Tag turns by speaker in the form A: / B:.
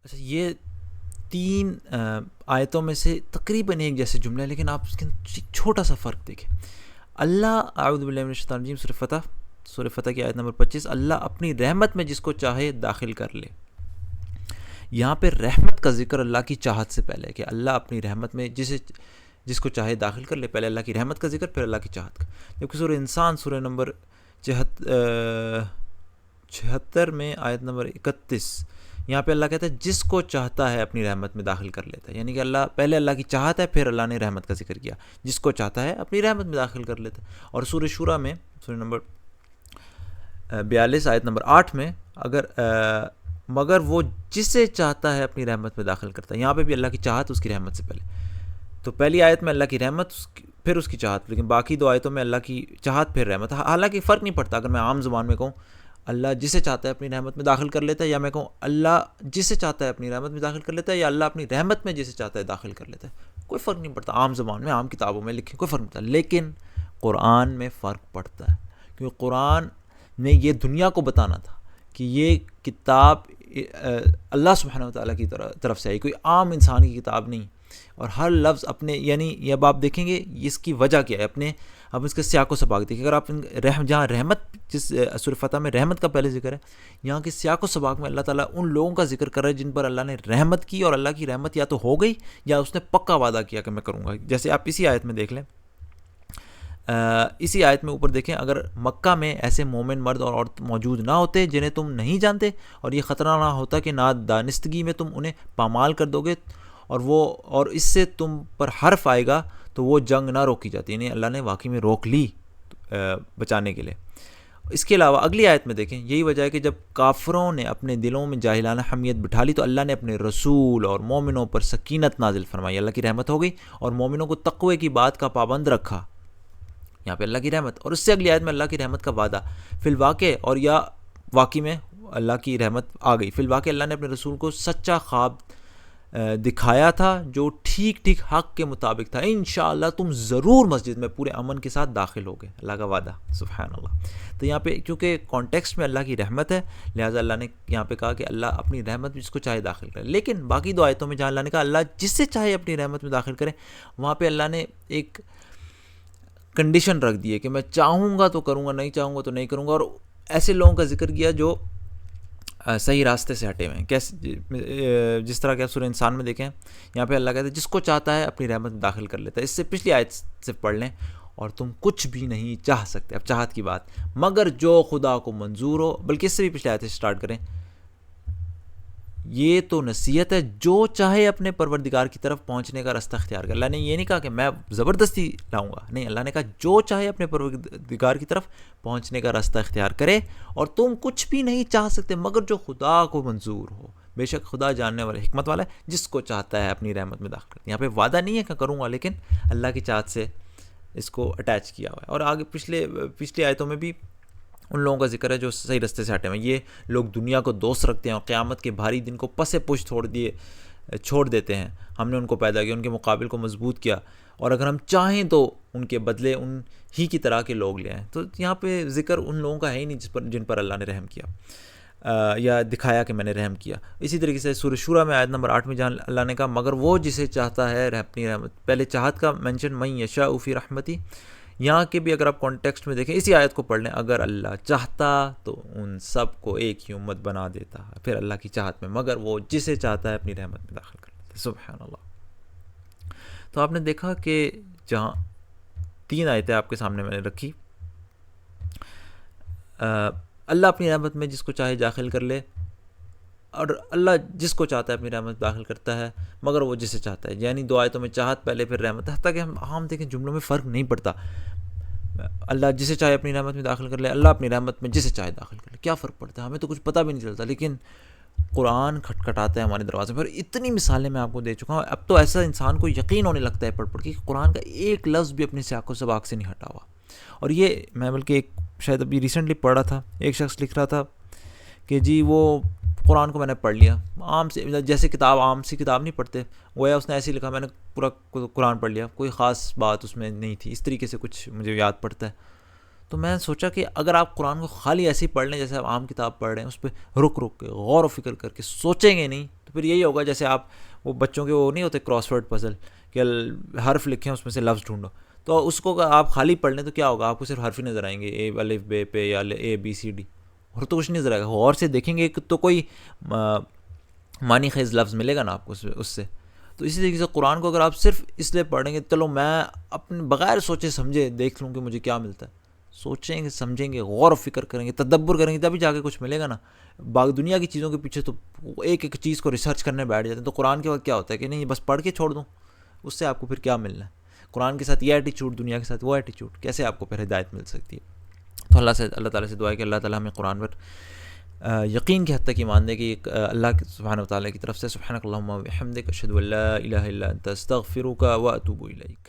A: اچھا یہ تین آیتوں میں سے تقریباً ایک جیسے جملے ہیں، لیکن آپ اس کے چھوٹا سا فرق دیکھیں. اللہ اعوذ باللہ من الشیطان الرجیم، سورہ فتح کی آیت نمبر 25، اللہ اپنی رحمت میں جس کو چاہے داخل کر لے. یہاں پہ رحمت کا ذکر اللہ کی چاہت سے پہلے ہے کہ اللہ اپنی رحمت میں جس کو چاہے داخل کر لے. پہلے اللہ کی رحمت کا ذکر، پھر اللہ کی چاہت کا. جبکہ سورہ انسان سورہ نمبر 76 میں آیت نمبر 31، یہاں پہ اللہ کہتا ہے جس کو چاہتا ہے اپنی رحمت میں داخل کر لیتا ہے. یعنی کہ اللہ پہلے اللہ کی چاہت ہے، پھر اللہ نے رحمت کا ذکر کیا. جس کو چاہتا ہے اپنی رحمت میں داخل کر لیتا ہے. اور سورہ شورى میں سورہ نمبر 42 آیت نمبر 8 میں مگر وہ جسے چاہتا ہے اپنی رحمت میں داخل کرتا ہے. یہاں پہ بھی اللہ کی چاہت اس کی رحمت سے پہلے. تو پہلی آیت میں اللہ کی رحمت پھر اس کی چاہت، لیکن باقی دو آیتوں میں اللہ کی چاہت پھر رحمت. حالانکہ فرق نہیں پڑتا اگر میں عام زبان میں کہوں اللہ جسے چاہتا ہے اپنی رحمت میں داخل کر لیتا ہے، یا میں کہوں اللہ جسے چاہتا ہے اپنی رحمت میں داخل کر لیتا ہے، یا اللہ اپنی رحمت میں جسے چاہتا ہے داخل کر لیتا ہے. کوئی فرق نہیں پڑتا، عام زبان میں عام کتابوں میں لکھیں کوئی فرق نہیں پڑتا. لیکن قرآن میں فرق پڑتا ہے، کیونکہ قرآن نے یہ دنیا کو بتانا تھا کہ یہ کتاب اللہ سبحانہ وتعالیٰ کی طرف سے آئی، کوئی عام انسان کی کتاب نہیں. اور ہر لفظ اپنے، یعنی یہ اب آپ دیکھیں گے اس کی وجہ کیا ہے. اب اس کے سیاق و سباق دیکھیں. اگر آپ جہاں رحمت، جس سورہ فتح میں رحمت کا پہلے ذکر ہے، یہاں کے سیاق و سباق میں اللہ تعالیٰ ان لوگوں کا ذکر کر رہا ہے جن پر اللہ نے رحمت کی، اور اللہ کی رحمت یا تو ہو گئی یا اس نے پکا وعدہ کیا کہ میں کروں گا. جیسے آپ اسی آیت میں دیکھ لیں، اسی آیت میں اوپر دیکھیں، اگر مکہ میں ایسے مومن مرد اور عورت موجود نہ ہوتے جنہیں تم نہیں جانتے، اور یہ خطرہ نہ ہوتا کہ نادانستگی میں تم انہیں پامال کر دو گے، اور اس سے تم پر حرف آئے گا تو وہ جنگ نہ روکی جاتی. یعنی اللہ نے واقعی میں روک لی بچانے کے لیے. اس کے علاوہ اگلی آیت میں دیکھیں، یہی وجہ ہے کہ جب کافروں نے اپنے دلوں میں جاہلانہ حمیت بٹھا لی تو اللہ نے اپنے رسول اور مومنوں پر سکینت نازل فرمائی. اللہ کی رحمت ہو گئی اور مومنوں کو تقوی کی بات کا پابند رکھا. یہاں پہ اللہ کی رحمت، اور اس سے اگلی آیت میں اللہ کی رحمت کا وعدہ. فی الواقع، اور یا واقعی میں اللہ کی رحمت آ گئی. فی الواقع اللہ نے اپنے رسول کو سچا خواب دکھایا تھا جو ٹھیک حق کے مطابق تھا. انشاءاللہ تم ضرور مسجد میں پورے امن کے ساتھ داخل ہوگے. اللہ کا وعدہ، سبحان اللہ. تو یہاں پہ کیونکہ کانٹیکسٹ میں اللہ کی رحمت ہے، لہٰذا اللہ نے یہاں پہ کہا کہ اللہ اپنی رحمت میں جس کو چاہے داخل کرے. لیکن باقی دو آیتوں میں جہاں اللہ نے کہا اللہ جس سے چاہے اپنی رحمت میں داخل کرے، وہاں پہ اللہ نے ایک کنڈیشن رکھ دی ہے کہ میں چاہوں گا تو کروں گا، نہیں چاہوں گا تو نہیں کروں گا. اور ایسے لوگوں کا ذکر کیا جو صحیح راستے سے ہٹے ہوئے ہیں. کیسے؟ جس طرح کہ آپ سورہ انسان میں دیکھیں، یہاں پہ اللہ کہتا ہے جس کو چاہتا ہے اپنی رحمت میں داخل کر لیتا ہے. اس سے پچھلی آیت سے پڑھ لیں، اور تم کچھ بھی نہیں چاہ سکتے، اب چاہت کی بات، مگر جو خدا کو منظور ہو. بلکہ اس سے بھی پچھلی آیت سے سٹارٹ کریں، یہ تو نصیحت ہے جو چاہے اپنے پروردگار کی طرف پہنچنے کا راستہ اختیار کر. اللہ نے یہ نہیں کہا کہ میں زبردستی لاؤں گا، نہیں، اللہ نے کہا جو چاہے اپنے پروردگار کی طرف پہنچنے کا راستہ اختیار کرے. اور تم کچھ بھی نہیں چاہ سکتے مگر جو خدا کو منظور ہو. بے شک خدا جاننے والا، حکمت والا ہے، جس کو چاہتا ہے اپنی رحمت میں داخل کرتا. یہاں پہ وعدہ نہیں ہے کہ کروں گا، لیکن اللہ کی چاہت سے اس کو اٹیچ کیا ہوا ہے. اور آگے پچھلی آیتوں میں بھی ان لوگوں کا ذکر ہے جو صحیح راستے سے ہٹے ہوئے. یہ لوگ دنیا کو دوست رکھتے ہیں اور قیامت کے بھاری دن کو پس پش چھوڑ دیتے ہیں. ہم نے ان کو پیدا کیا، ان کے مقابل کو مضبوط کیا، اور اگر ہم چاہیں تو ان کے بدلے ان ہی کی طرح کے لوگ لے آئیں. تو یہاں پہ ذکر ان لوگوں کا ہے ہی نہیں جن پر اللہ نے رحم کیا یا دکھایا کہ میں نے رحم کیا. اسی طریقے سے سورہ شورى میں آیت نمبر 8 میں جہاں اللہ نے کہا مگر وہ جسے چاہتا ہے اپنی رحمت، پہلے چاہت کا مینشن من یشاء فی رحمتی. یہاں کے بھی اگر آپ کانٹیکسٹ میں دیکھیں، اسی آیت کو پڑھ لیں، اگر اللہ چاہتا تو ان سب کو ایک ہی امت بنا دیتا. پھر اللہ کی چاہت میں مگر وہ جسے چاہتا ہے اپنی رحمت میں داخل کر لیتا. سبحان اللہ. تو آپ نے دیکھا کہ جہاں 3 آیتیں آپ کے سامنے میں نے رکھی، اللہ اپنی رحمت میں جس کو چاہے داخل کر لے، اور اللہ جس کو چاہتا ہے اپنی رحمت داخل کرتا ہے مگر وہ جسے چاہتا ہے. یعنی 2 آیتوں میں چاہت پہلے پھر رحمت. حتیٰ کہ ہم عام دیکھیں جملوں میں فرق نہیں پڑتا، اللہ جسے چاہے اپنی رحمت میں داخل کر لے، اللہ اپنی رحمت میں جسے چاہے داخل کر لے. کیا فرق پڑتا ہے؟ ہمیں تو کچھ پتہ بھی نہیں چلتا، لیکن قرآن کھٹکھٹاتا ہے ہمارے دروازے پر. اتنی مثالیں میں آپ کو دے چکا ہوں، اب تو ایسا انسان کو یقین ہونے لگتا ہے پڑھ کہ قرآن کا ایک لفظ بھی اپنے سیاق و سباق سے نہیں ہٹا ہوا. اور یہ میں بلکہ ایک شاید ابھی ریسنٹلی پڑھا تھا، ایک شخص لکھ رہا تھا کہ جی وہ قرآن کو میں نے پڑھ لیا عام سے، جیسے کتاب عام سی کتاب نہیں پڑھتے، گویا اس نے ایسے ہی لکھا میں نے پورا قرآن پڑھ لیا، کوئی خاص بات اس میں نہیں تھی. اس طریقے سے کچھ مجھے یاد پڑتا ہے. تو میں سوچا کہ اگر آپ قرآن کو خالی ایسے ہی پڑھ لیں جیسے آپ عام کتاب پڑھ رہے ہیں، اس پہ رک کے غور و فکر کر کے سوچیں گے نہیں تو پھر یہی ہوگا جیسے آپ وہ بچوں کے وہ نہیں ہوتے کراس ورڈ پزل کہ حرف لکھیں اس میں سے لفظ ڈھونڈو، تو اس کو اگر آپ خالی پڑھ لیں تو کیا ہوگا، آپ کو صرف حرف ہی نظر آئیں گے، اے الف بے پہ یا اے بی سی ڈی، اور تو کچھ نہیں نظر آئے گا. غور سے دیکھیں گے تو کوئی معنی خیز لفظ ملے گا نا آپ کو اس سے. تو اسی طریقے سے قرآن کو اگر آپ صرف اس لیے پڑھیں گے چلو میں اپنے بغیر سوچے سمجھے دیکھ لوں کہ مجھے کیا ملتا ہے، سوچیں گے سمجھیں گے غور و فکر کریں گے تدبر کریں گے تبھی جا کے کچھ ملے گا نا. دنیا کی چیزوں کے پیچھے تو ایک ایک چیز کو ریسرچ کرنے بیٹھ جاتے ہیں. تو قرآن کے وقت کیا ہوتا ہے کہ نہیں بس پڑھ کے چھوڑ دوں، اس سے آپ کو پھر کیا ملنا ہے؟ قرآن کے ساتھ یہ ایٹیچیوڈ، دنیا کے ساتھ وہ ایٹیچیوڈ، کیسے آپ کو پھر ہدایت مل سکتی ہے؟ تو اللہ تعالیٰ سے دعا ہے کہ اللہ تعالیٰ ہمیں قرآن پر یقین کی حد تک ایمان دے کہ اللہ سبحانہ وتعالیٰ کی طرف سے سبحانک اللہم و بحمدک اشہد ان لا الہ الا انت استغفرک و اتوب الیک.